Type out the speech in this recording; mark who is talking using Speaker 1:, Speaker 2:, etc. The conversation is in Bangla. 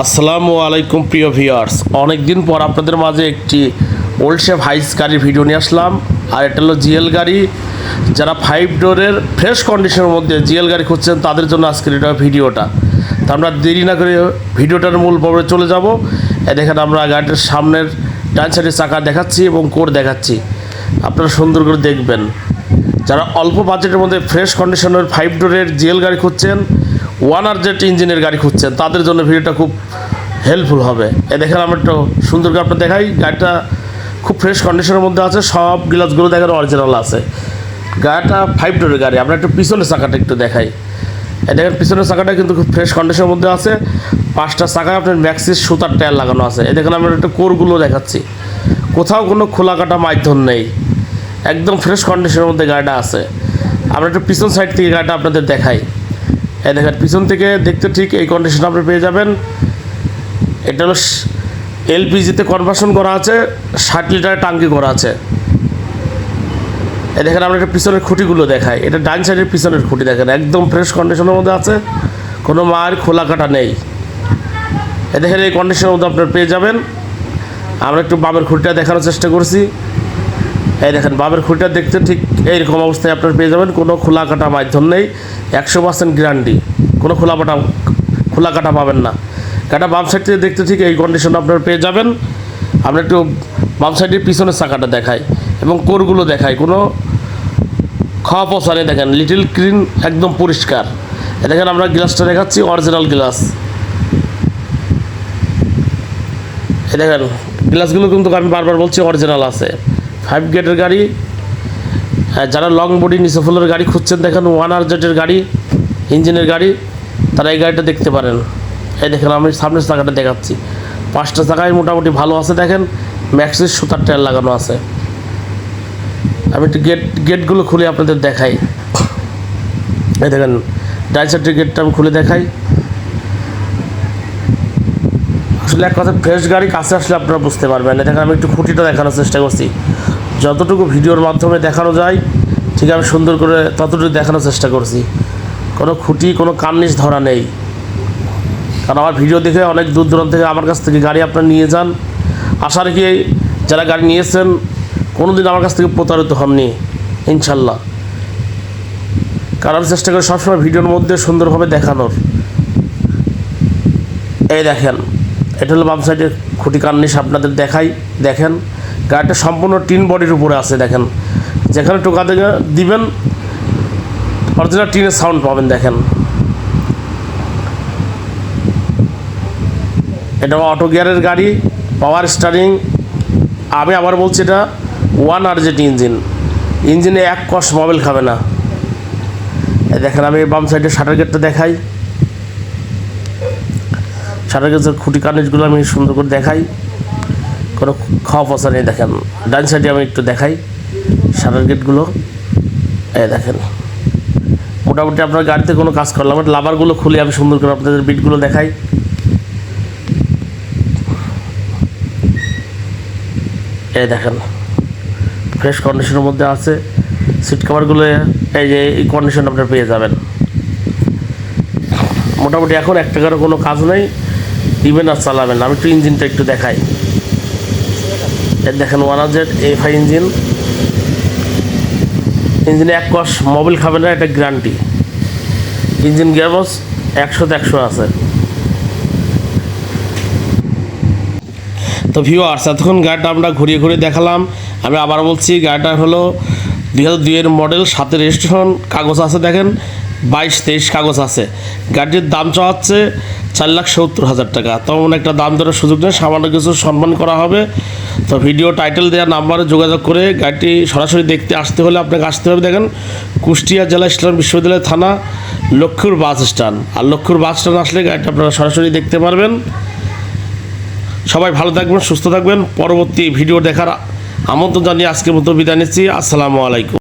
Speaker 1: আসসালামু আলাইকুম প্রিয় ভিউয়ার্স, অনেক দিন পর আপনাদের মাঝে একটি ওল্ড শেপ হাইস গাড়ির ভিডিও নিয়ে আসলাম। আর এটা হলো জিএল গাড়ি। যারা 5 ডোরের ফ্রেশ কন্ডিশনের মধ্যে জিএল গাড়ি খুঁজছেন তাদের জন্য আজকের এটা ভিডিওটা। তো আমরা দেরি না করে ভিডিওটার মূল পর্বে চলে যাব। দেখেন আমরা গাড়িটার সামনের ডান সাইডের চাকা দেখাচ্ছি এবং কোর দেখাচ্ছি, আপনারা সুন্দর করে দেখবেন। যারা অল্প বাজেটের মধ্যে ফ্রেশ কন্ডিশনের 5 ডোরের জিএল গাড়ি খুঁজছেন, 1RZ ইঞ্জিনের গাড়ি খুঁজছেন, তাদের জন্য ভিডিওটা খুব হেল্পফুল হবে। দেখেন আমরা একটু সুন্দর করে আপনার দেখাই। গাড়িটা খুব ফ্রেশ কন্ডিশনের মধ্যে আছে, সব গ্লাসগুলো দেখেন অরিজিনাল আছে। গাড়িটা 5 ডোরের গাড়ি। আমরা একটু পিছনের চাকাটা একটু দেখাই। দেখেন পিছনের চাকাটা কিন্তু খুব ফ্রেশ কন্ডিশনের মধ্যে আছে। 5টা চাকায় আপনার ম্যাক্সিস সুতার টায়ার লাগানো আছে। দেখেন আমরা একটু কোরগুলো দেখাচ্ছি, কোথাও কোনো খোলা কাটা মাধ্যম নেই, একদম ফ্রেশ কন্ডিশনের মধ্যে গাড়িটা আছে। আমরা একটু পিছন সাইড থেকে গাড়িটা আপনাদের দেখাই। দেখেন পিছন থেকে দেখতে ঠিক এই কন্ডিশন আপনি পেয়ে যাবেন। এটা হলো এলপিজিতে কনভার্সন করা আছে, 60 লিটারের টাঙ্কি করা আছে। দেখেন আমরা একটা পিছনের খুঁটিগুলো দেখাই। এটা ডান সাইডের পিছনের খুঁটি দেখেন একদম ফ্রেশ কন্ডিশনের মধ্যে আছে, কোনো মায়ের খোলা কাটা নেই। দেখেন এই কন্ডিশনের মধ্যে আপনার পেয়ে যাবেন। আমরা একটু বামের খুঁটিটা দেখানোর চেষ্টা করছি। দেখেন বামের খুঁটিটা দেখতে ঠিক এইরকম অবস্থায় আপনার পেয়ে যাবেন, কোনো খোলা কাটা মাধ্যম নেই, 100% গ্যারান্টি, কোনো খোলা কাটা পাবেন না। গাড়িটা বাম সাইড থেকে দেখতে ঠিক এই কন্ডিশন আপনার পেয়ে যাবেন। আমরা একটু বাম সাইডের পিছনের চাকাটা দেখাই এবং কোরগুলো দেখাই, কোনো খাওয়া পচা নেই। দেখেন লিটিল ক্লিন, একদম পরিষ্কার। দেখেন আমরা গ্লাসটা দেখাচ্ছি, অরিজিনাল গ্লাস। দেখেন গ্লাসগুলো কিন্তু আমি বারবার বলছি অরিজিনাল আছে। 5 গেটের গাড়ি। যারা লং বডি নিচে ফুলের গাড়ি খুঁজছেন, দেখেন 1RZ গাড়ি ইঞ্জিনের গাড়ি, তারা এই গাড়িটা দেখতে পারেন। দেখেন আমি সামনের চাকাটা দেখাচ্ছি, 5টা চাকায় মোটামুটি ভালো আছে। দেখেন ম্যাক্সিস সুতার টায়ার লাগানো আছে। আমি একটু গেটগুলো খুলে আপনাদের দেখাই। দেখেন ডান সাইডের গেটটা আমি খুলে দেখাই। আসলে এক কথা ফ্রেশ গাড়ি কাছে আসলে আপনারা বুঝতে পারবেন। দেখেন আমি একটু খুঁটিটা দেখানোর চেষ্টা করছি, যতটুকু ভিডিওর মাধ্যমে দেখানো যায় ঠিক আমি সুন্দর করে ততটুকু দেখানোর চেষ্টা করছি। কোনো খুঁটি, কোনো কার্নিশ ধরা নেই। কারণ আমার ভিডিও দেখে অনেক দূর দূরান্ত থেকে আমার কাছ থেকে গাড়ি আপনারা নিয়ে যান। আশা রেখে যারা গাড়ি নিয়েছেন কোনো দিন আমার কাছ থেকে প্রতারিত হননি ইনশাল্লাহ। কারণ চেষ্টা করে সবসময় ভিডিওর মধ্যে সুন্দরভাবে দেখানোর। দেখেন এটা হলো বাম সাইডের খুঁটি কার্নিশ আপনাদের দেখাই। দেখেন গাড়িটা সম্পূর্ণ টিন বডির উপরে আছে। দেখেন যেখানে টোকা দিবেন অরিজিনাল টিনের সাউন্ড পাবেন। দেখেন এটা অটো গিয়ারের গাড়ি, পাওয়ার স্টারিং। আমি আবার বলছি এটা 1RZ ইঞ্জিনে এক কষ মোবাইল খাবে না। দেখেন আমি বাম সাইডে শাটার গেটটা দেখাই। শাটার গেটের খুঁটি কার্নিশগুলো আমি সুন্দর করে দেখাই, কোনো খাওয়া পচা নেই। দেখেন ডান সাইডে আমি একটু দেখাই শাটার গেটগুলো। দেখেন মোটামুটি আপনার গাড়িতে কোনো কাজ করলাম। লাভারগুলো খুলে আমি সুন্দর করে আপনাদের বিটগুলো দেখাই। দেখেন ফ্রেশ কন্ডিশনের মধ্যে আছে। সিট কভারগুলো এই যে এই কন্ডিশন আপনারা পেয়ে যাবেন। মোটামুটি এখন 1 টাকারও কোনো কাজ নেই, দিবেন আর চালাবেন। আমি একটু ইঞ্জিনটা একটু দেখাই। দেখেন 1RZ FI ইঞ্জিনে এক কষ মোবিল খাবে না, এটা গ্যারান্টি। ইঞ্জিন গিয়ারবক্স 100-100 আছে। তো ভিউয়ার্স এতক্ষণ গাড়িটা আমরা ঘুরিয়ে ঘুরিয়ে দেখালাম। আমি আবার বলছি গাড়িটা হলো 2002 মডেল, 7 রেজিস্ট্রেশন, কাগজ আছে। দেখেন 22-23 কাগজ আছে। গাড়িটির দাম চাওয়া হচ্ছে 4,70,000 টাকা। তেমন একটা দাম দেওয়ার সুযোগ নেই, সামান্য কিছু সম্মান করা হবে। তো ভিডিও টাইটেল দেওয়া নাম্বারে যোগাযোগ করে গাড়িটি সরাসরি দেখতে আসতে হলে আপনাকে আসতে হবে। দেখেন কুষ্টিয়া জেলা ইসলাম বিশ্ববিদ্যালয় থানা, লক্ষ্মীপুর বাস স্ট্যান্ড। আর লক্ষ্মীপুর বাস স্ট্যান্ড আসলে গাড়িটা আপনারা সরাসরি দেখতে পারবেন। সবাই ভালো থাকবেন, সুস্থ থাকবেন। পরবর্তী ভিডিও দেখার আমন্ত্রণ জানিয়ে আজকের মতো বিদায় নিচ্ছি। আসসালামু আলাইকুম।